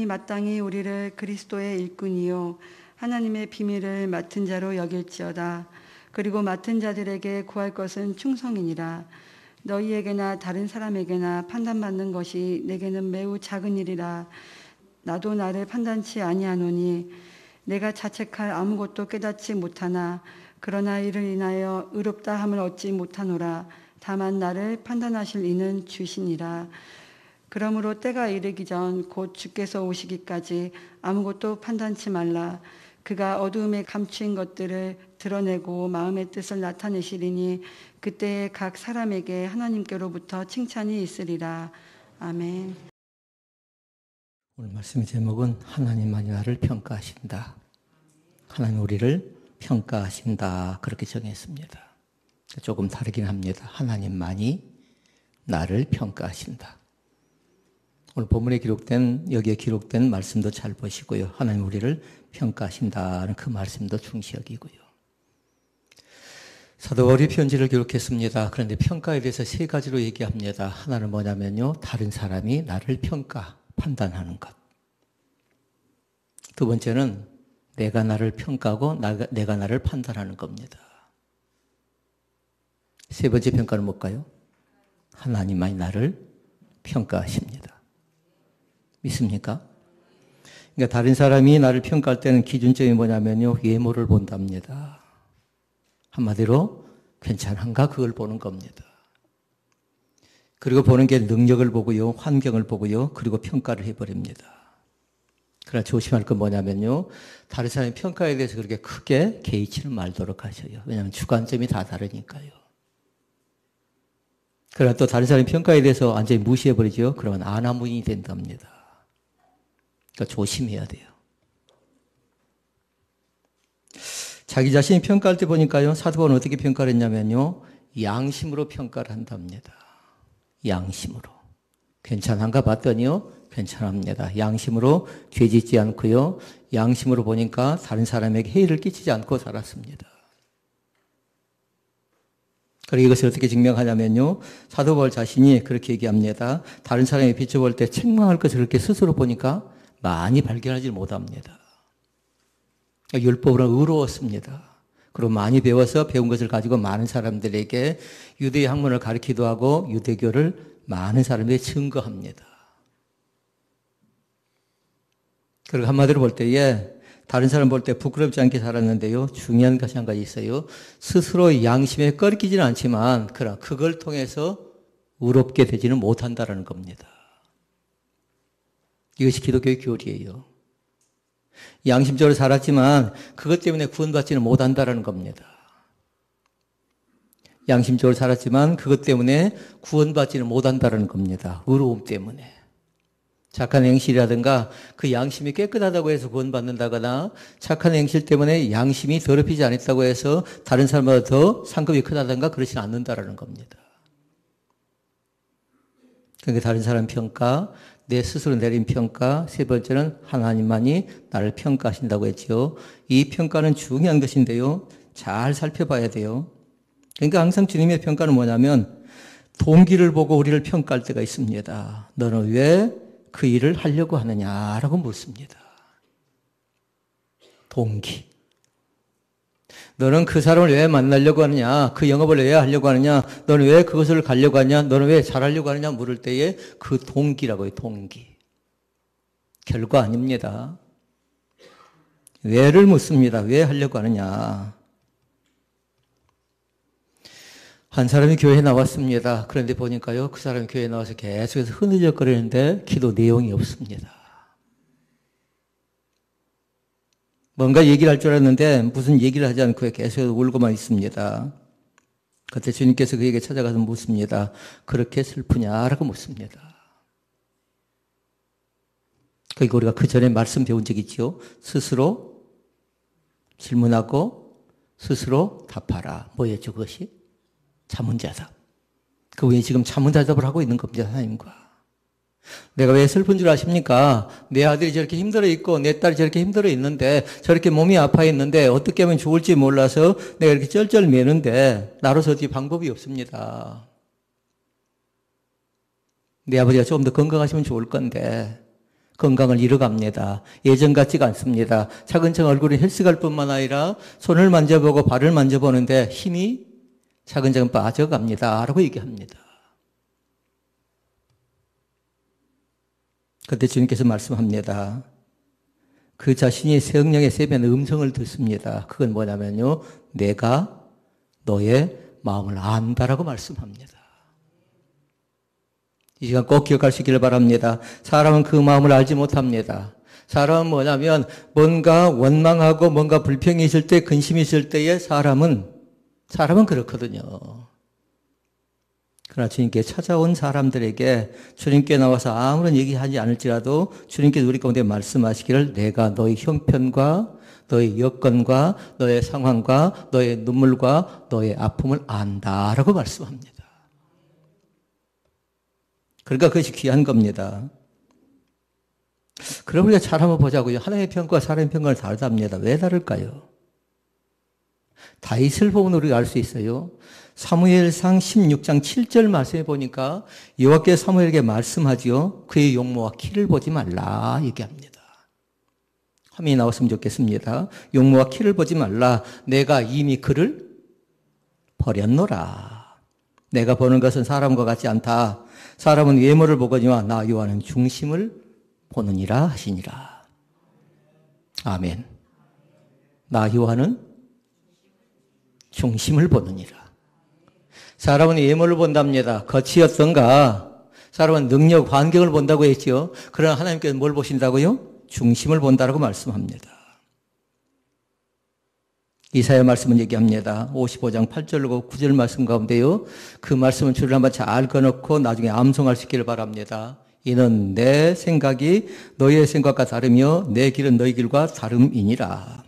마땅히 우리를 그리스도의 일꾼이요 하나님의 비밀을 맡은 자로 여길지어다. 그리고 맡은 자들에게 구할 것은 충성이니라. 너희에게나 다른 사람에게나 판단받는 것이 내게는 매우 작은 일이라. 나도 나를 판단치 아니하노니 내가 자책할 아무것도 깨닫지 못하나 그러나 이를 인하여 의롭다 함을 얻지 못하노라. 다만 나를 판단하실 이는 주시니라. 그러므로 때가 이르기 전 곧 주께서 오시기까지 아무것도 판단치 말라. 그가 어두움에 감추인 것들을 드러내고 마음의 뜻을 나타내시리니 그때에 각 사람에게 하나님께로부터 칭찬이 있으리라. 아멘. 오늘 말씀의 제목은 하나님만이 나를 평가하신다. 하나님 우리를 평가하신다. 그렇게 정했습니다. 조금 다르긴 합니다. 하나님만이 나를 평가하신다. 오늘 본문에 여기에 기록된 말씀도 잘 보시고요. 하나님 우리를 평가하신다는 그 말씀도 중시 여기고요. 사도 바울이 편지를 기록했습니다. 그런데 평가에 대해서 세 가지로 얘기합니다. 하나는 뭐냐면요. 다른 사람이 나를 판단하는 것. 두 번째는 내가 나를 평가하고 내가 나를 판단하는 겁니다. 세 번째 평가는 뭘까요? 하나님만이 나를 평가하십니다. 믿습니까? 그러니까 다른 사람이 나를 평가할 때는 기준점이 뭐냐면요. 외모를 본답니다. 한마디로 괜찮은가 그걸 보는 겁니다. 그리고 보는 게 능력을 보고요. 환경을 보고요. 그리고 평가를 해버립니다. 그러나 조심할 건 뭐냐면요. 다른 사람의 평가에 대해서 그렇게 크게 개의치는 말도록 하셔요. 왜냐하면 주관점이 다 다르니까요. 그러나 또 다른 사람의 평가에 대해서 완전히 무시해버리죠. 그러면 안하무인이 된답니다. 그러니까 조심해야 돼요. 자기 자신이 평가할 때 보니까요. 사도 바울은 어떻게 평가를 했냐면요. 양심으로 평가를 한답니다. 양심으로. 괜찮은가 봤더니요. 괜찮합니다. 양심으로 죄짓지 않고요. 양심으로 보니까 다른 사람에게 해를 끼치지 않고 살았습니다. 그리고 이것을 어떻게 증명하냐면요. 사도 바울 자신이 그렇게 얘기합니다. 다른 사람이 비춰볼 때 책망할 것을 그렇게 스스로 보니까 많이 발견하지 못합니다. 율법으로 의로웠습니다. 그리고 많이 배워서 배운 것을 가지고 많은 사람들에게 유대의 학문을 가르치기도 하고 유대교를 많은 사람들이 증거합니다. 그리고 한마디로 볼 때에 다른 사람 볼 때 부끄럽지 않게 살았는데요. 중요한 것이 한 가지 있어요. 스스로 양심에 꺾이지는 않지만 그러나 그걸 통해서 의롭게 되지는 못한다는 겁니다. 이것이 기독교의 교리예요. 양심적으로 살았지만 그것 때문에 구원받지는 못한다는 겁니다. 양심적으로 살았지만 그것 때문에 구원받지는 못한다는 겁니다. 의로움 때문에. 착한 행실이라든가 그 양심이 깨끗하다고 해서 구원받는다거나 착한 행실 때문에 양심이 더럽히지 않았다고 해서 다른 사람보다 더 상급이 크다든가 그렇지는 않는다는 겁니다. 그러니까 다른 사람 평가, 내 스스로 내린 평가, 세 번째는 하나님만이 나를 평가하신다고 했죠. 이 평가는 중요한 것인데요. 잘 살펴봐야 돼요. 그러니까 항상 주님의 평가는 뭐냐면 동기를 보고 우리를 평가할 때가 있습니다. 너는 왜 그 일을 하려고 하느냐라고 묻습니다. 동기. 너는 그 사람을 왜 만나려고 하느냐? 그 영업을 왜 하려고 하느냐? 너는 왜 그것을 가려고 하냐? 너는 왜 잘하려고 하느냐? 물을 때에 그 동기라고 해요. 동기. 결과 아닙니다. 왜를 묻습니다. 왜 하려고 하느냐? 한 사람이 교회에 나왔습니다. 그런데 보니까요. 그 사람이 교회에 나와서 계속해서 흐느적거리는데 기도 내용이 없습니다. 뭔가 얘기를 할 줄 알았는데 무슨 얘기를 하지 않고 계속 울고만 있습니다. 그때 주님께서 그에게 찾아가서 묻습니다. 그렇게 슬프냐라고 묻습니다. 그리고 우리가 그 전에 말씀 배운 적 있죠. 스스로 질문하고 스스로 답하라. 뭐였죠 그것이? 자문자답. 그 외에 지금 자문자답을 하고 있는 겁니다. 하나님과. 내가 왜 슬픈 줄 아십니까? 내 아들이 저렇게 힘들어 있고 내 딸이 저렇게 힘들어 있는데 저렇게 몸이 아파 있는데 어떻게 하면 좋을지 몰라서 내가 이렇게 쩔쩔매는데 나로서 어떻게 방법이 없습니다. 내 아버지가 좀 더 건강하시면 좋을 건데 건강을 잃어갑니다. 예전 같지가 않습니다. 차근차근 얼굴이 헬스갈 뿐만 아니라 손을 만져보고 발을 만져보는데 힘이 차근차근 빠져갑니다. 라고 얘기합니다. 그때 주님께서 말씀합니다. 그 자신이 성령의 세변 음성을 듣습니다. 그건 뭐냐면요. 내가 너의 마음을 안다라고 말씀합니다. 이 시간 꼭 기억하시길 바랍니다. 사람은 그 마음을 알지 못합니다. 사람은 뭐냐면 뭔가 원망하고 뭔가 불평이 있을 때, 근심이 있을 때에 사람은 그렇거든요. 그러나 주님께 찾아온 사람들에게 주님께 나와서 아무런 얘기하지 않을지라도 주님께서 우리 가운데 말씀하시기를 내가 너의 형편과 너의 여건과 너의 상황과 너의 눈물과 너의 아픔을 안다라고 말씀합니다. 그러니까 그것이 귀한 겁니다. 그럼 우리가 잘 한번 보자고요. 하나님의 평가와 사람의 평가는 다르답니다. 왜 다를까요? 다윗을 보면 우리가 알 수 있어요. 사무엘상 16장 7절 말씀해 보니까 여호와께서 사무엘에게 말씀하지요. 그의 용모와 키를 보지 말라 얘기합니다. 화면이 나왔으면 좋겠습니다. 용모와 키를 보지 말라. 내가 이미 그를 버렸노라. 내가 보는 것은 사람과 같지 않다. 사람은 외모를 보거니와 나 여호와는 중심을 보느니라 하시니라. 아멘. 나 여호와는 중심을 보느니라. 사람은 외모를 본답니다. 겉이 어떤가? 사람은 능력, 환경을 본다고 했죠. 그러나 하나님께서는 뭘 보신다고요? 중심을 본다라고 말씀합니다. 이사야 말씀은 얘기합니다. 55장 8절과 9절 말씀 가운데요. 그 말씀은 줄을 한번 잘 꺼놓고 나중에 암송할 수 있기를 바랍니다. 이는 내 생각이 너희의 생각과 다르며 내 길은 너희 길과 다름이니라.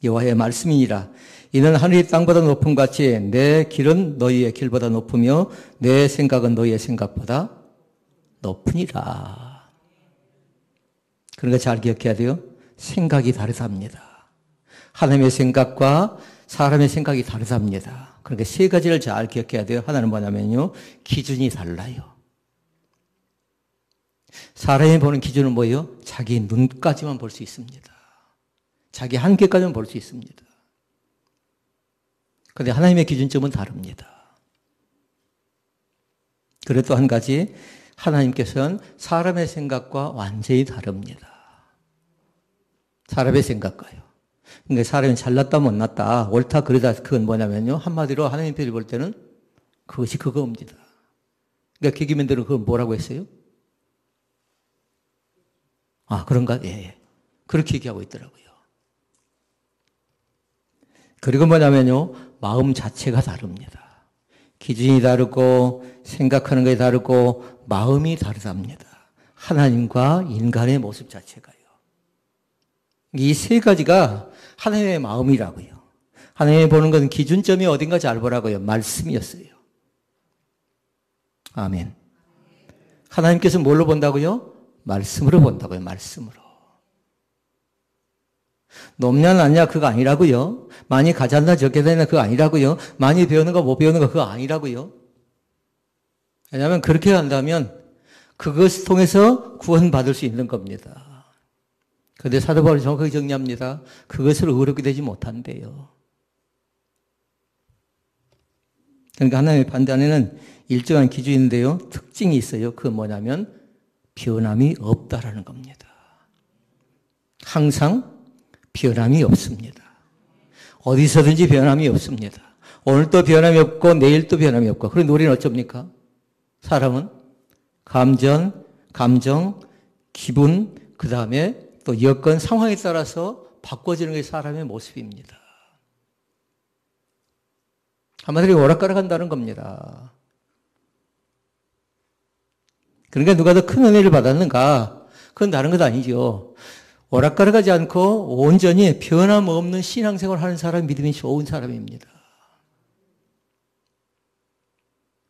여호와의 말씀이니라. 이는 하늘이 땅보다 높음 같이 내 길은 너희의 길보다 높으며 내 생각은 너희의 생각보다 높으니라. 그러니까 잘 기억해야 돼요. 생각이 다르답니다. 하나님의 생각과 사람의 생각이 다르답니다. 그러니까 세 가지를 잘 기억해야 돼요. 하나는 뭐냐면요. 기준이 달라요. 사람이 보는 기준은 뭐예요? 자기 눈까지만 볼 수 있습니다. 자기 한계까지만 볼 수 있습니다. 그런데 하나님의 기준점은 다릅니다. 그리고 또 한 가지, 하나님께서는 사람의 생각과 완전히 다릅니다. 사람의 생각과요. 그러니까 사람이 잘났다 못났다 옳다 그러다 그건 뭐냐면요. 한마디로 하나님께서 볼 때는 그것이 그거입니다. 그러니까 개기맨들은 그걸 뭐라고 했어요? 아 그런가? 예. 그렇게 얘기하고 있더라고요. 그리고 뭐냐면요. 마음 자체가 다릅니다. 기준이 다르고 생각하는 것이 다르고 마음이 다르답니다. 하나님과 인간의 모습 자체가요. 이 세 가지가 하나님의 마음이라고요. 하나님이 보는 것은 기준점이 어딘가 잘 보라고요. 말씀이었어요. 아멘. 하나님께서 뭘로 본다고요? 말씀으로 본다고요. 말씀으로. 높냐 낮냐 그거 아니라고요. 많이 가졌나 적게 되나 그거 아니라고요. 많이 배우는 거 못 배우는 거 그거 아니라고요. 왜냐하면 그렇게 한다면 그것을 통해서 구원받을 수 있는 겁니다. 그런데 사도 바울이 정확하게 정리합니다. 그것을 의롭게 되지 못한대요. 그러니까 하나님의 반대 안에는 일정한 기준인데요. 특징이 있어요. 그건 뭐냐면 변함이 없다라는 겁니다. 항상 변함이 없습니다. 어디서든지 변함이 없습니다. 오늘도 변함이 없고 내일도 변함이 없고. 그런데 우리는 어쩝니까? 사람은 감정, 기분, 그 다음에 또 여건, 상황에 따라서 바꿔지는 게 사람의 모습입니다. 한마디로 오락가락 한다는 겁니다. 그러니까 누가 더 큰 은혜를 받았는가? 그건 다른 것 아니죠. 오락가락하지 않고 온전히 변함없는 신앙생활을 하는 사람이 믿음이 좋은 사람입니다.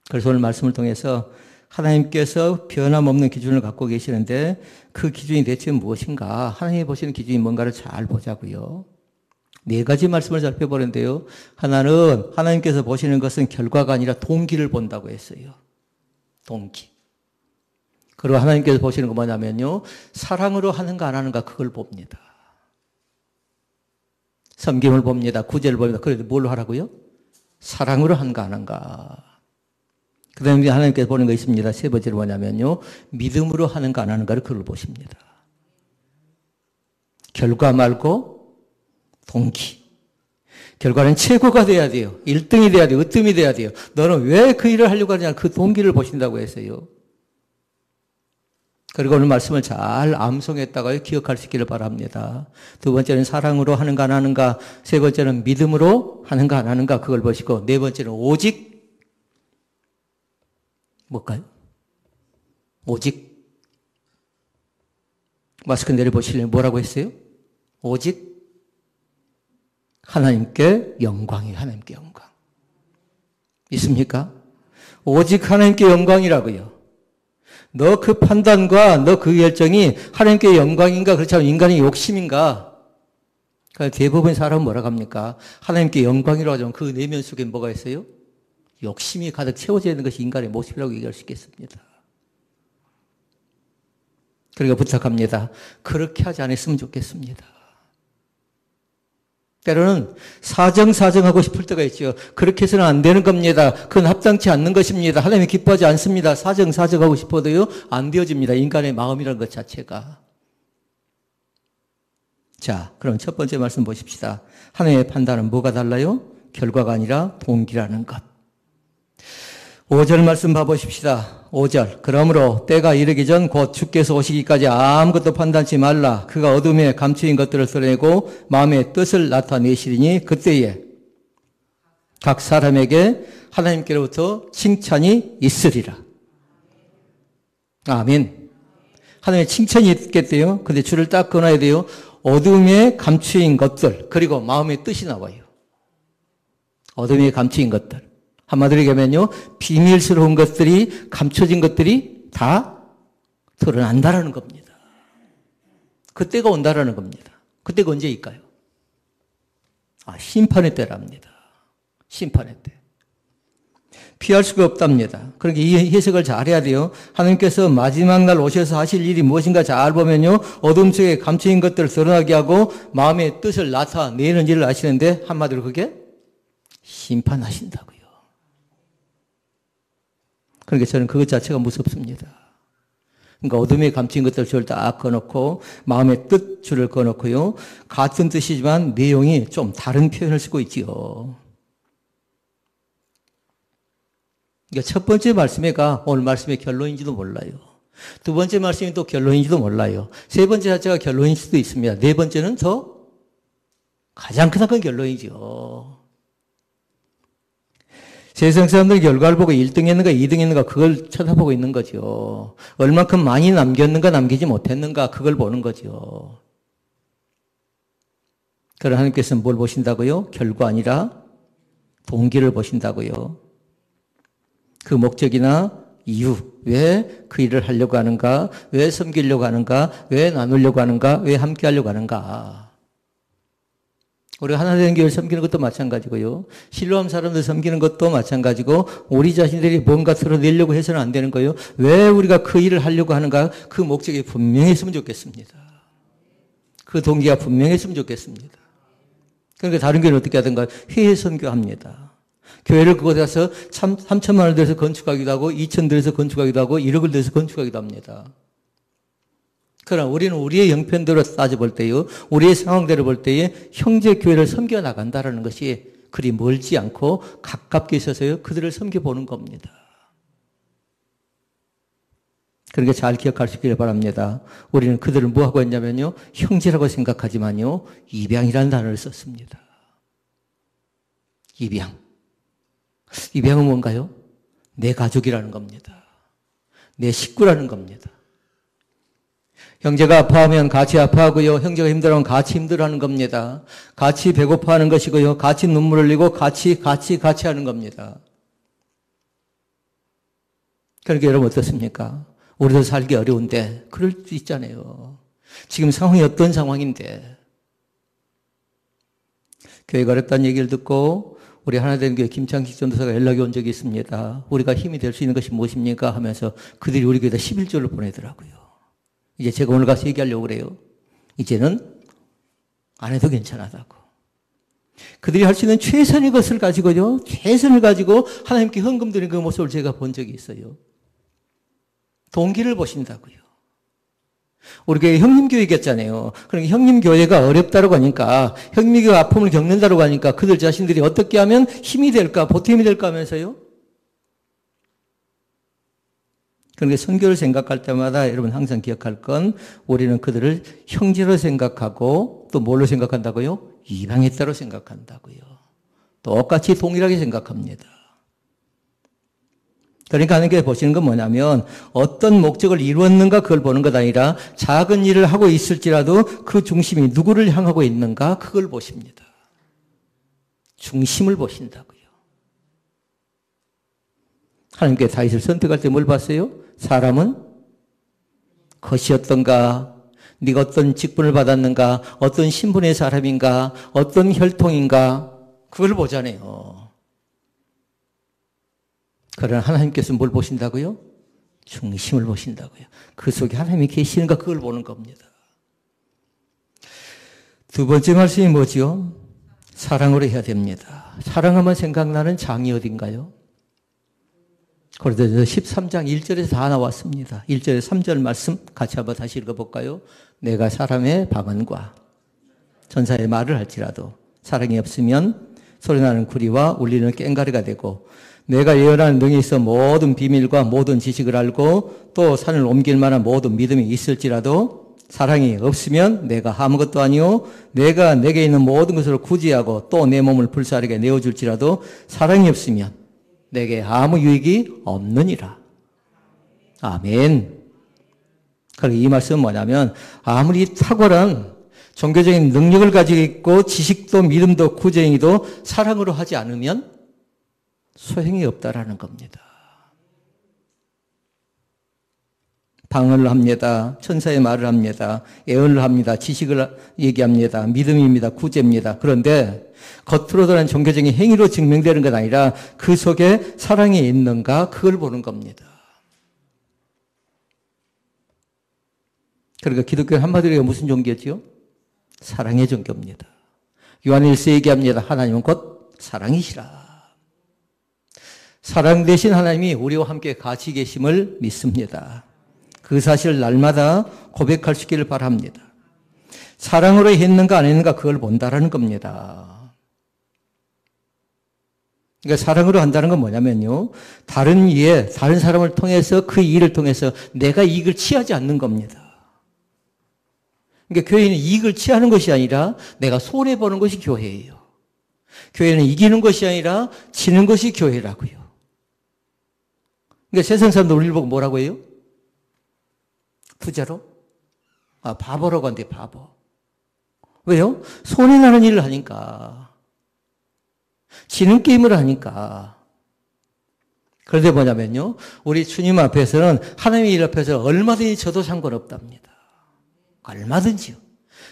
그래서 오늘 말씀을 통해서 하나님께서 변함없는 기준을 갖고 계시는데 그 기준이 대체 무엇인가? 하나님이 보시는 기준이 뭔가를 잘 보자고요. 네 가지 말씀을 살펴보는데요. 하나는 하나님께서 보시는 것은 결과가 아니라 동기를 본다고 했어요. 동기. 그리고 하나님께서 보시는 건 뭐냐면요. 사랑으로 하는가 안 하는가 그걸 봅니다. 섬김을 봅니다. 구제를 봅니다. 그래도 뭘로 하라고요? 사랑으로 하는가 안 하는가. 그 다음에 하나님께서 보는 거 있습니다. 세 번째로 뭐냐면요. 믿음으로 하는가 안 하는가를 그걸 보십니다. 결과 말고 동기. 결과는 최고가 돼야 돼요. 1등이 돼야 돼요. 으뜸이 돼야 돼요. 너는 왜 그 일을 하려고 하느냐 그 동기를 보신다고 했어요. 그리고 오늘 말씀을 잘 암송했다가 기억할 수 있기를 바랍니다. 두 번째는 사랑으로 하는가 안 하는가, 세 번째는 믿음으로 하는가 안 하는가 그걸 보시고, 네 번째는 오직 뭘까요? 오직 마스크 내려보시려면 뭐라고 했어요? 오직 하나님께 영광이에요. 하나님께 영광. 있습니까? 오직 하나님께 영광이라고요. 너 그 판단과 너 그 결정이 하나님께 영광인가 그렇지 않으면 인간의 욕심인가? 그러니까 대부분 사람은 뭐라고 합니까? 하나님께 영광이라고 하지만 그 내면 속에 뭐가 있어요? 욕심이 가득 채워져 있는 것이 인간의 모습이라고 얘기할 수 있겠습니다. 그러니까 부탁합니다. 그렇게 하지 않았으면 좋겠습니다. 때로는 사정하고 싶을 때가 있죠. 그렇게 해서는 안 되는 겁니다. 그건 합당치 않는 것입니다. 하나님이 기뻐하지 않습니다. 사정하고 싶어도요, 안 되어집니다. 인간의 마음이라는 것 자체가. 자, 그럼 첫 번째 말씀 보십시다. 하나님의 판단은 뭐가 달라요? 결과가 아니라 동기라는 것. 5절 말씀 봐보십시다. 5절. 그러므로 때가 이르기 전 곧 주께서 오시기까지 아무것도 판단치 말라. 그가 어둠에 감추인 것들을 드러내고 마음의 뜻을 나타내시리니 그때에 각 사람에게 하나님께로부터 칭찬이 있으리라. 아멘. 하나님의 칭찬이 있겠대요. 근데 줄을 딱 끊어야 돼요. 어둠에 감추인 것들, 그리고 마음의 뜻이 나와요. 어둠에 감추인 것들. 한마디로 얘기하면요, 비밀스러운 것들이, 감춰진 것들이 다 드러난다라는 겁니다. 그때가 온다라는 겁니다. 그때가 언제일까요? 심판의 때랍니다. 심판의 때. 피할 수가 없답니다. 그러니까 이 해석을 잘 해야 돼요. 하나님께서 마지막 날 오셔서 하실 일이 무엇인가 잘 보면요, 어둠 속에 감춰진 것들을 드러나게 하고 마음의 뜻을 나타내는 일을 하시는데, 한마디로 그게 심판하신다고요. 그러니까 저는 그것 자체가 무섭습니다. 그러니까 어둠에 감춘 것들 줄을 딱 꺼놓고 마음의 뜻 줄을 꺼놓고요. 같은 뜻이지만 내용이 좀 다른 표현을 쓰고 있지요. 그러니까 첫 번째 말씀에가 오늘 말씀의 결론인지도 몰라요. 두 번째 말씀이 또 결론인지도 몰라요. 세 번째 자체가 결론일 수도 있습니다. 네 번째는 더 가장 큰 결론이죠. 세상 사람들이 결과를 보고 1등 했는가 2등 했는가 그걸 쳐다보고 있는 거죠. 얼만큼 많이 남겼는가 남기지 못했는가 그걸 보는 거죠. 그러나 하나님께서는 뭘 보신다고요? 결과 아니라 동기를 보신다고요. 그 목적이나 이유, 왜 그 일을 하려고 하는가, 왜 섬기려고 하는가, 왜 나누려고 하는가, 왜 함께 하려고 하는가. 우리가 하나된 교회를 섬기는 것도 마찬가지고요. 신뢰한 사람들 섬기는 것도 마찬가지고, 우리 자신들이 뭔가 드러내려고 해서는 안 되는 거예요. 왜 우리가 그 일을 하려고 하는가, 그 목적이 분명했으면 좋겠습니다. 그 동기가 분명했으면 좋겠습니다. 그러니까 다른 교회는 어떻게 하든가 회의 선교합니다. 교회를 그곳에 가서 3천만 원을 들여서 건축하기도 하고 2천 들여서 건축하기도 하고 1억을 들여서 건축하기도 합니다. 그러나 우리는 우리의 형편대로 따져볼 때요, 우리의 상황대로 볼 때에 형제 교회를 섬겨 나간다라는 것이 그리 멀지 않고 가깝게 있어서요, 그들을 섬겨보는 겁니다. 그러니까 잘 기억할 수 있기를 바랍니다. 우리는 그들을 뭐하고 했냐면요, 형제라고 생각하지만요, 입양이라는 단어를 썼습니다. 입양. 입양은 뭔가요? 내 가족이라는 겁니다. 내 식구라는 겁니다. 형제가 아파하면 같이 아파하고요. 형제가 힘들어하면 같이 힘들어하는 겁니다. 같이 배고파하는 것이고요. 같이 눈물 흘리고 같이 하는 겁니다. 그러니까 여러분 어떻습니까? 우리도 살기 어려운데 그럴 수 있잖아요. 지금 상황이 어떤 상황인데 교회가 어렵다는 얘기를 듣고 우리 하나된 교회 김창식 전도사가 연락이 온 적이 있습니다. 우리가 힘이 될 수 있는 것이 무엇입니까? 하면서 그들이 우리 교회에다 11조를 보내더라고요. 이제 제가 오늘 가서 얘기하려고 그래요. 이제는 안 해도 괜찮다고. 그들이 할 수 있는 최선의 것을 가지고요. 최선을 가지고 하나님께 헌금 드리는 그 모습을 제가 본 적이 있어요. 동기를 보신다고요. 우리 교회 형님교회겠잖아요. 그러니까 형님교회가 어렵다고 하니까, 형님교회 아픔을 겪는다고 하니까 그들 자신들이 어떻게 하면 힘이 될까, 보탬이 될까 하면서요. 그러니까 선교를 생각할 때마다 여러분 항상 기억할 건 우리는 그들을 형제로 생각하고 또 뭘로 생각한다고요? 이방의 때로 생각한다고요. 똑같이 동일하게 생각합니다. 그러니까 하나님께 보시는 건 뭐냐면 어떤 목적을 이루었는가 그걸 보는 것 아니라 작은 일을 하고 있을지라도 그 중심이 누구를 향하고 있는가 그걸 보십니다. 중심을 보신다고요. 하나님께 다윗을 선택할 때 뭘 봤어요? 사람은 것이었던가, 네가 어떤 직분을 받았는가, 어떤 신분의 사람인가, 어떤 혈통인가 그걸 보잖아요. 그러나 하나님께서 뭘 보신다고요? 중심을 보신다고요. 그 속에 하나님이 계시는가 그걸 보는 겁니다. 두 번째 말씀이 뭐지요? 사랑으로 해야 됩니다. 사랑하면 생각나는 장이 어딘가요? 고린도전서 13장 1절에서 다 나왔습니다. 1절에 3절 말씀 같이 한번 다시 읽어볼까요? 내가 사람의 방언과 전사의 말을 할지라도 사랑이 없으면 소리나는 구리와 울리는 꽹과리가 되고 내가 예언하는 능이 있어 모든 비밀과 모든 지식을 알고 또 산을 옮길 만한 모든 믿음이 있을지라도 사랑이 없으면 내가 아무것도 아니요 내가 내게 있는 모든 것을 구제하고 또 내 몸을 불사르게 내어줄지라도 사랑이 없으면 내게 아무 유익이 없느니라. 아멘. 그리고 이 말씀은 뭐냐면 아무리 탁월한 종교적인 능력을 가지고 있고 지식도 믿음도 구제행위도 사랑으로 하지 않으면 소용이 없다라는 겁니다. 방언을 합니다. 천사의 말을 합니다. 예언을 합니다. 지식을 얘기합니다. 믿음입니다. 구제입니다. 그런데 겉으로 드러난 종교적인 행위로 증명되는 건 아니라 그 속에 사랑이 있는가 그걸 보는 겁니다. 그러니까 기독교는 한마디로 무슨 종교지요? 사랑의 종교입니다. 요한일서 얘기합니다. 하나님은 곧 사랑이시라. 사랑 대신 하나님이 우리와 함께 같이 계심을 믿습니다. 그 사실을 날마다 고백할 수 있기를 바랍니다. 사랑으로 했는가 안 했는가 그걸 본다라는 겁니다. 그러니까 사랑으로 한다는 건 뭐냐면요. 다른 이에 다른 사람을 통해서 그 일을 통해서 내가 이익을 취하지 않는 겁니다. 그러니까 교회는 이익을 취하는 것이 아니라 내가 손해보는 것이 교회예요. 교회는 이기는 것이 아니라 지는 것이 교회라고요. 그러니까 세상 사람들 우리를 보고 뭐라고 해요? 부자로? 바보라고 한대, 바보. 왜요? 손해나는 일을 하니까. 지는 게임을 하니까. 그런데 뭐냐면요. 우리 주님 앞에서는 하나님의 일 앞에서 얼마든지 져도 상관없답니다. 얼마든지요.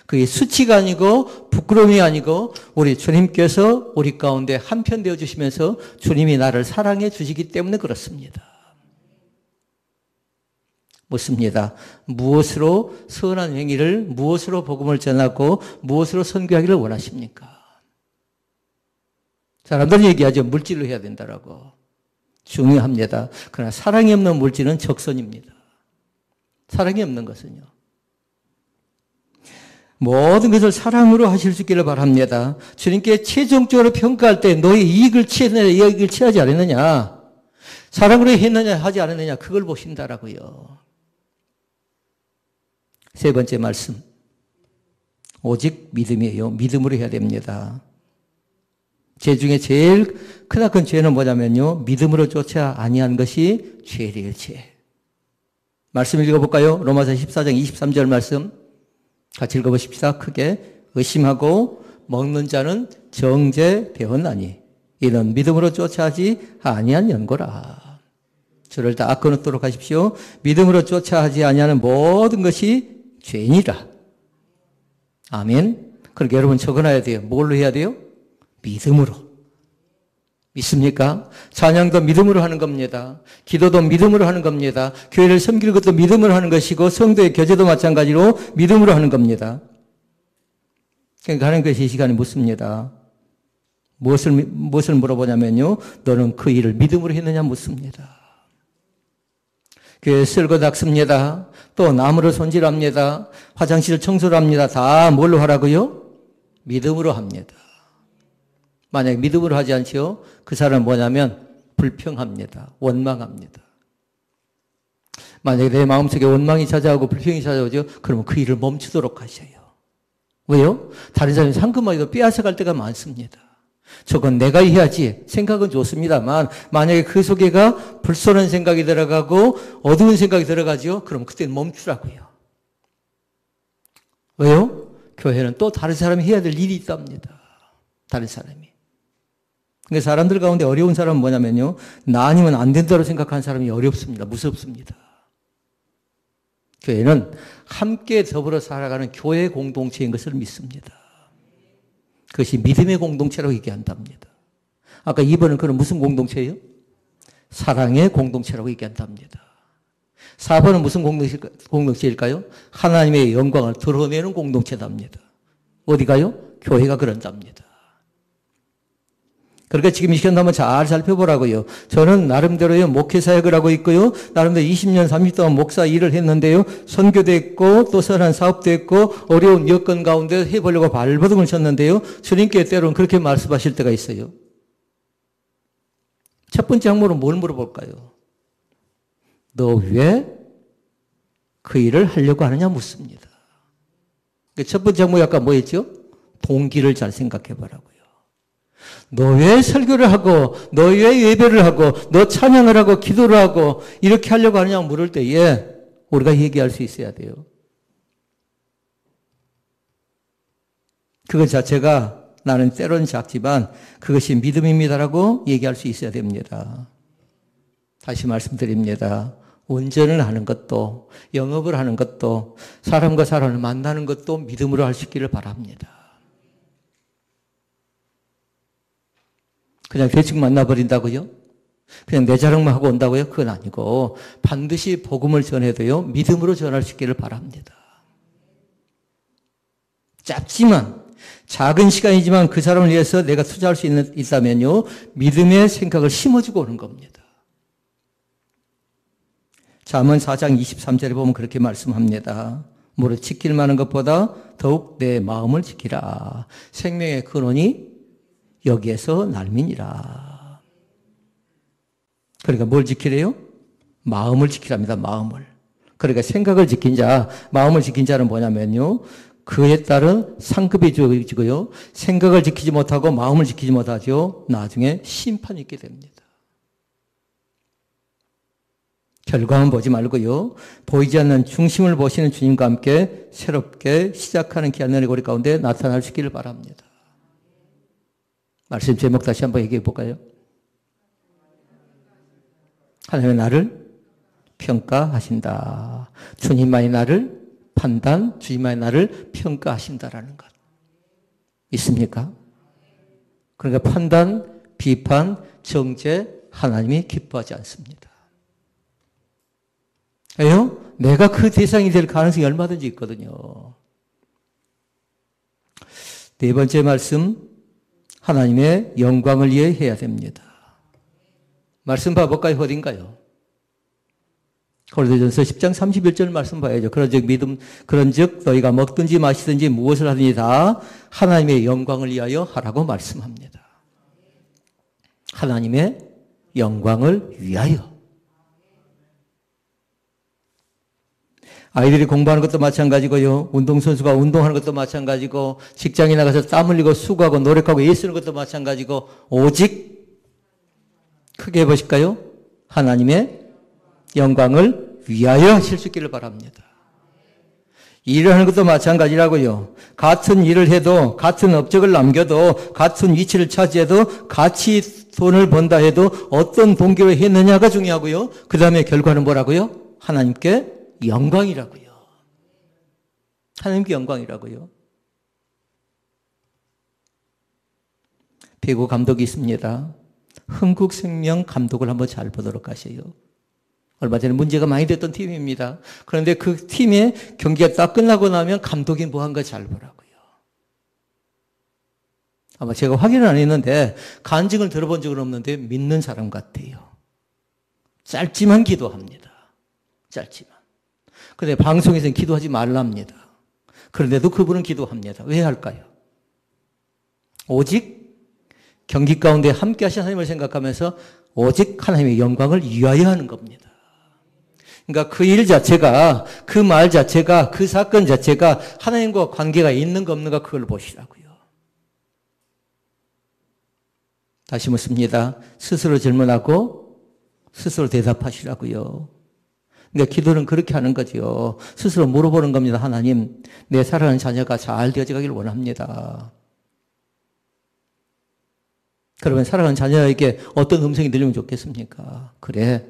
그게 수치가 아니고 부끄러움이 아니고 우리 주님께서 우리 가운데 한편 되어 주시면서 주님이 나를 사랑해 주시기 때문에 그렇습니다. 묻습니다. 무엇으로 선한 행위를, 무엇으로 복음을 전하고 무엇으로 선교하기를 원하십니까? 사람들은 얘기하죠. 물질로 해야 된다라고. 중요합니다. 그러나 사랑이 없는 물질은 적선입니다. 사랑이 없는 것은요. 모든 것을 사랑으로 하실 수 있기를 바랍니다. 주님께 최종적으로 평가할 때 너의 이익을 취했느냐, 이익을 취하지 않았느냐, 사랑으로 했느냐, 하지 않았느냐, 그걸 보신다라고요. 세 번째 말씀. 오직 믿음이에요. 믿음으로 해야 됩니다. 죄 중에 제일 크나큰 죄는 뭐냐면요. 믿음으로 쫓아 아니한 것이 죄리의 죄. 말씀 읽어볼까요? 로마서 14장 23절 말씀. 같이 읽어보십시다. 크게. 의심하고 먹는 자는 정죄 배웠나니 이는 믿음으로 쫓아하지 아니한 연고라. 저를 다 끊도록 하십시오. 믿음으로 쫓아하지 아니하는 모든 것이 죄니라. 아멘. 그러니까 여러분 적어놔야 돼요. 뭘로 해야 돼요? 믿음으로. 믿습니까? 찬양도 믿음으로 하는 겁니다. 기도도 믿음으로 하는 겁니다. 교회를 섬기는 것도 믿음으로 하는 것이고 성도의 교제도 마찬가지로 믿음으로 하는 겁니다. 그러니까 하는 것이 이 시간에 묻습니다. 무엇을 물어보냐면요. 너는 그 일을 믿음으로 했느냐 묻습니다. 교회 쓸고 닦습니다. 또 나무를 손질합니다. 화장실을 청소를 합니다. 다 뭘로 하라고요? 믿음으로 합니다. 만약에 믿음으로 하지 않지요? 그 사람은 뭐냐면 불평합니다. 원망합니다. 만약에 내 마음속에 원망이 찾아오고 불평이 찾아오죠? 그러면 그 일을 멈추도록 하셔요. 왜요? 다른 사람이 상금하기도 빼앗아갈 때가 많습니다. 저건 내가 해야지. 생각은 좋습니다만 만약에 그 속에가 불손한 생각이 들어가고 어두운 생각이 들어가죠? 그럼 그때는 멈추라고요. 왜요? 교회는 또 다른 사람이 해야 될 일이 있답니다. 다른 사람이. 그러니까 사람들 가운데 어려운 사람은 뭐냐면요. 나 아니면 안 된다고 생각하는 사람이 어렵습니다. 무섭습니다. 교회는 함께 더불어 살아가는 교회 공동체인 것을 믿습니다. 그것이 믿음의 공동체라고 얘기한답니다. 아까 2번은 그럼 무슨 공동체예요? 사랑의 공동체라고 얘기한답니다. 4번은 무슨 공동체일까요? 하나님의 영광을 드러내는 공동체답니다. 어디가요? 교회가 그런답니다. 그러니까 지금 이 시간 한번 잘 살펴보라고요. 저는 나름대로요, 목회 사역을 하고 있고요. 나름대로 20년, 30년 동안 목사 일을 했는데요. 선교도 했고, 또 선한 사업도 했고, 어려운 여건 가운데 해보려고 발버둥을 쳤는데요. 주님께 때로는 그렇게 말씀하실 때가 있어요. 첫 번째 항목은 뭘 물어볼까요? 너 왜 그 일을 하려고 하느냐 묻습니다. 첫 번째 항목이 아까 뭐였죠? 동기를 잘 생각해 보라고요. 너 왜 설교를 하고, 너 왜 예배를 하고, 너 찬양을 하고, 기도를 하고, 이렇게 하려고 하느냐 물을 때에 우리가 얘기할 수 있어야 돼요. 그것 자체가 나는 때로는 작지만 그것이 믿음입니다라고 얘기할 수 있어야 됩니다. 다시 말씀드립니다. 운전을 하는 것도, 영업을 하는 것도, 사람과 사람을 만나는 것도 믿음으로 할 수 있기를 바랍니다. 그냥 대충 만나버린다고요? 그냥 내 자랑만 하고 온다고요? 그건 아니고 반드시 복음을 전해도요. 믿음으로 전할 수 있기를 바랍니다. 짧지만 작은 시간이지만 그 사람을 위해서 내가 투자할 수 있다면요. 믿음의 생각을 심어주고 오는 겁니다. 잠언 4장 23절에 보면 그렇게 말씀합니다. 무릇 지킬 만한 것보다 더욱 내 마음을 지키라. 생명의 근원이 여기에서 날미니라. 그러니까 뭘 지키래요? 마음을 지키랍니다. 마음을. 그러니까 생각을 지킨 자, 마음을 지킨 자는 뭐냐면요. 그에 따른 상급이 주어지고요. 생각을 지키지 못하고 마음을 지키지 못하죠. 나중에 심판이 있게 됩니다. 결과만 보지 말고요. 보이지 않는 중심을 보시는 주님과 함께 새롭게 시작하는 기한의 고리 가운데 나타날 수 있기를 바랍니다. 말씀 제목 다시 한번 얘기해 볼까요? 하나님의 나를 평가하신다. 주님만이 나를 판단, 주님만이 나를 평가하신다라는 것. 있습니까? 그러니까 판단, 비판, 정죄, 하나님이 기뻐하지 않습니다. 왜요? 내가 그 대상이 될 가능성이 얼마든지 있거든요. 네 번째 말씀, 하나님의 영광을 위해 해야 됩니다. 말씀 봐볼까요? 어딘가요? 고린도전서 10장 31절 말씀 봐야죠. 그런즉 너희가 먹든지 마시든지 무엇을 하든지 다 하나님의 영광을 위하여 하라고 말씀합니다. 하나님의 영광을 위하여. 아이들이 공부하는 것도 마찬가지고요. 운동선수가 운동하는 것도 마찬가지고 직장에 나가서 땀 흘리고 수고하고 노력하고 애쓰는 것도 마찬가지고 오직 크게 해보실까요? 하나님의 영광을 위하여 하실 수 있기를 바랍니다. 일을 하는 것도 마찬가지라고요. 같은 일을 해도 같은 업적을 남겨도 같은 위치를 차지해도 같이 돈을 번다 해도 어떤 동기로 했느냐가 중요하고요. 그 다음에 결과는 뭐라고요? 하나님께 영광이라고요. 하나님께 영광이라고요. 배구 감독이 있습니다. 흥국생명 감독을 한번 잘 보도록 하세요. 얼마 전에 문제가 많이 됐던 팀입니다. 그런데 그 팀의 경기가 딱 끝나고 나면 감독이 뭐 한 거 잘 보라고요. 아마 제가 확인은 안 했는데 간증을 들어본 적은 없는데 믿는 사람 같아요. 짧지만 기도합니다. 짧지만. 그런데 방송에서는 기도하지 말랍니다. 그런데도 그분은 기도합니다. 왜 할까요? 오직 경기 가운데 함께 하신 하나님을 생각하면서 오직 하나님의 영광을 위하여 하는 겁니다. 그러니까 그 일 자체가, 그 말 자체가, 그 사건 자체가 하나님과 관계가 있는가 없는가 그걸 보시라고요. 다시 묻습니다. 스스로 질문하고 스스로 대답하시라고요. 그러니까 기도는 그렇게 하는 거죠. 스스로 물어보는 겁니다. 하나님, 내 사랑하는 자녀가 잘 되어지길 원합니다. 그러면 사랑하는 자녀에게 어떤 음성이 들리면 좋겠습니까? 그래,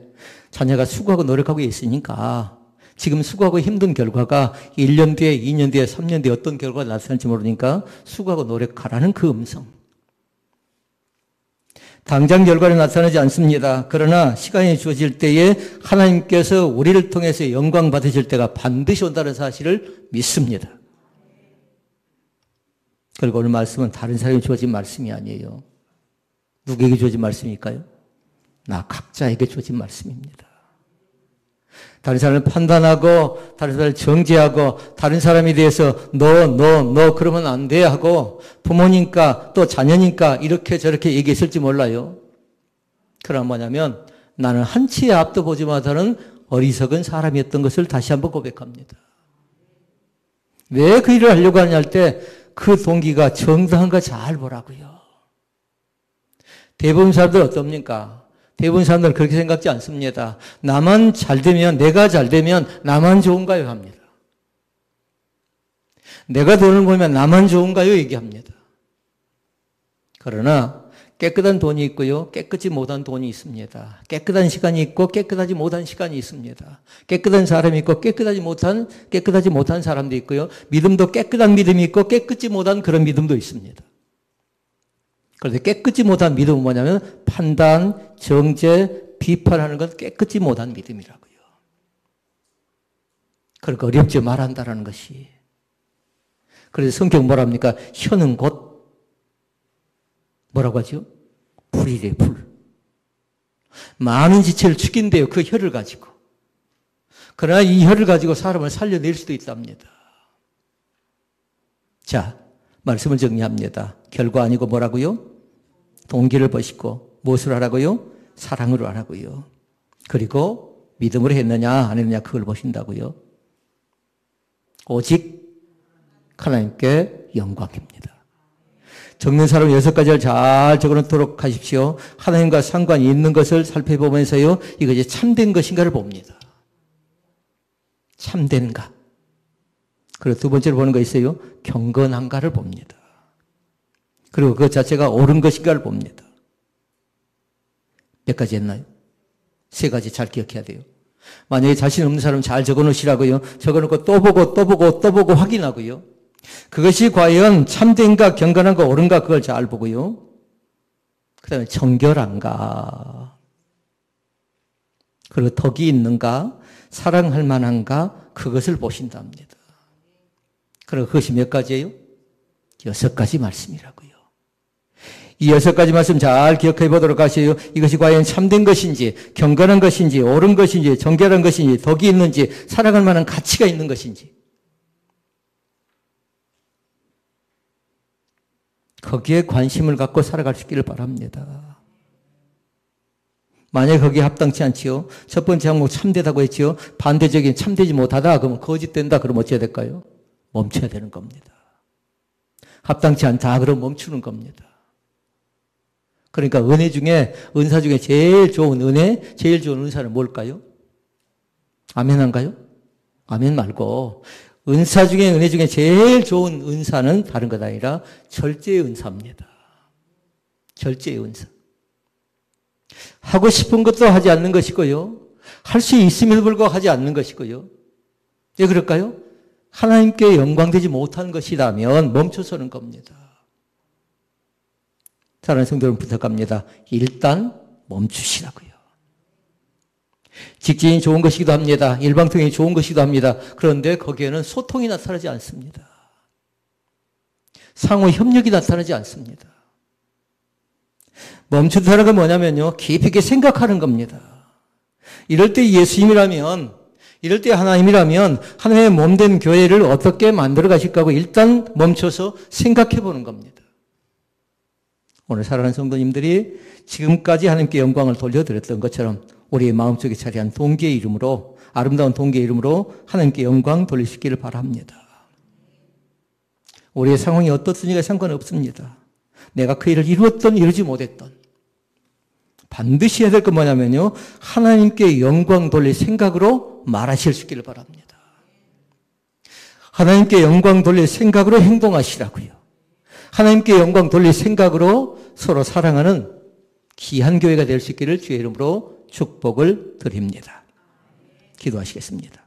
자녀가 수고하고 노력하고 있으니까 지금 수고하고 힘든 결과가 1년 뒤에, 2년 뒤에, 3년 뒤에 어떤 결과가 나타날지 모르니까 수고하고 노력하라는 그 음성. 당장 결과는 나타나지 않습니다. 그러나 시간이 주어질 때에 하나님께서 우리를 통해서 영광 받으실 때가 반드시 온다는 사실을 믿습니다. 그리고 오늘 말씀은 다른 사람이 주어진 말씀이 아니에요. 누구에게 주어진 말씀일까요? 나 각자에게 주어진 말씀입니다. 다른 사람을 판단하고 다른 사람을 정죄하고 다른 사람에 대해서 너 그러면 안 돼 하고 부모니까 또 자녀니까 이렇게 저렇게 얘기했을지 몰라요. 그럼 뭐냐면 나는 한치의 앞도 보지 못하는 어리석은 사람이었던 것을 다시 한번 고백합니다. 왜 그 일을 하려고 하냐 할 때 그 동기가 정당한가 잘 보라고요. 대부분 사람들 어떻습니까? 대부분 사람들은 그렇게 생각지 않습니다. 나만 잘 되면, 내가 잘 되면 나만 좋은가요? 합니다. 내가 돈을 벌면 나만 좋은가요? 얘기합니다. 그러나 깨끗한 돈이 있고요. 깨끗이 못한 돈이 있습니다. 깨끗한 시간이 있고 깨끗하지 못한 시간이 있습니다. 깨끗한 사람이 있고 깨끗하지 못한 사람도 있고요. 믿음도 깨끗한 믿음이 있고 깨끗지 못한 그런 믿음도 있습니다. 그런데 깨끗지 못한 믿음은 뭐냐면 판단, 정죄, 비판하는 건 깨끗지 못한 믿음이라고요. 그러니까 어렵지 말한다라는 것이. 그래서 성경 뭐라 합니까? 혀는 곧 뭐라고 하죠? 불이래, 불. 많은 지체를 죽인대요. 그 혀를 가지고. 그러나 이 혀를 가지고 사람을 살려낼 수도 있답니다. 자, 말씀을 정리합니다. 결과 아니고 뭐라고요? 동기를 보시고 무엇을 하라고요? 사랑으로 하라고요. 그리고 믿음으로 했느냐 안 했느냐 그걸 보신다고요. 오직 하나님께 영광입니다. 적는 사람 6가지를 잘 적어놓도록 하십시오. 하나님과 상관이 있는 것을 살펴보면서요. 이것이 참된 것인가를 봅니다. 참된가. 그리고 두 번째로 보는 거 있어요. 경건한가를 봅니다. 그리고 그 자체가 옳은 것인가를 봅니다. 몇 가지 했나요? 3가지 잘 기억해야 돼요. 만약에 자신 없는 사람 잘 적어놓으시라고요. 적어놓고 또 보고 확인하고요. 그것이 과연 참된가 경건한가 옳은가 그걸 잘 보고요. 그 다음에 정결한가. 그리고 덕이 있는가 사랑할 만한가 그것을 보신답니다. 그리고 그것이 몇 가지예요? 6가지 말씀이라고요. 이 6가지 말씀 잘 기억해 보도록 하세요. 이것이 과연 참된 것인지, 경건한 것인지, 옳은 것인지, 정결한 것인지, 덕이 있는지, 사랑할 만한 가치가 있는 것인지. 거기에 관심을 갖고 살아갈 수 있기를 바랍니다. 만약에 거기에 합당치 않지요. 첫 번째 항목 참되다고 했지요. 반대적인 참되지 못하다 그러면 거짓된다 그러면 어찌해야 될까요? 멈춰야 되는 겁니다. 합당치 않다 그러면 멈추는 겁니다. 그러니까 은사 중에 제일 좋은 은혜, 제일 좋은 은사는 뭘까요? 아멘 한가요? 아멘 말고 은사 중에 은혜 중에 제일 좋은 은사는 다른 것 아니라 절제의 은사입니다. 절제의 은사. 하고 싶은 것도 하지 않는 것이고요. 할 수 있음에도 불구하고 하지 않는 것이고요. 왜 그럴까요? 하나님께 영광되지 못한 것이라면 멈춰서는 겁니다. 사랑하는 성도 여러분 부탁합니다. 일단 멈추시라고요. 직진이 좋은 것이기도 합니다. 일방통행이 좋은 것이기도 합니다. 그런데 거기에는 소통이 나타나지 않습니다. 상호 협력이 나타나지 않습니다. 멈추다는 건 뭐냐면요. 깊이 있게 생각하는 겁니다. 이럴 때 예수님이라면, 이럴 때 하나님이라면 하나님의 몸된 교회를 어떻게 만들어 가실까 하고 일단 멈춰서 생각해 보는 겁니다. 오늘 사랑하는 성도님들이 지금까지 하나님께 영광을 돌려드렸던 것처럼 우리의 마음속에 자리한 동기의 이름으로, 아름다운 동기의 이름으로 하나님께 영광 돌리시기를 바랍니다. 우리의 상황이 어떻든지가 상관없습니다. 내가 그 일을 이루었던 이루지 못했던 반드시 해야 될 건 뭐냐면요. 하나님께 영광 돌릴 생각으로 말하실 수 있기를 바랍니다. 하나님께 영광 돌릴 생각으로 행동하시라고요. 하나님께 영광 돌릴 생각으로 서로 사랑하는 귀한 교회가 될 수 있기를 주의 이름으로 축복을 드립니다. 기도하시겠습니다.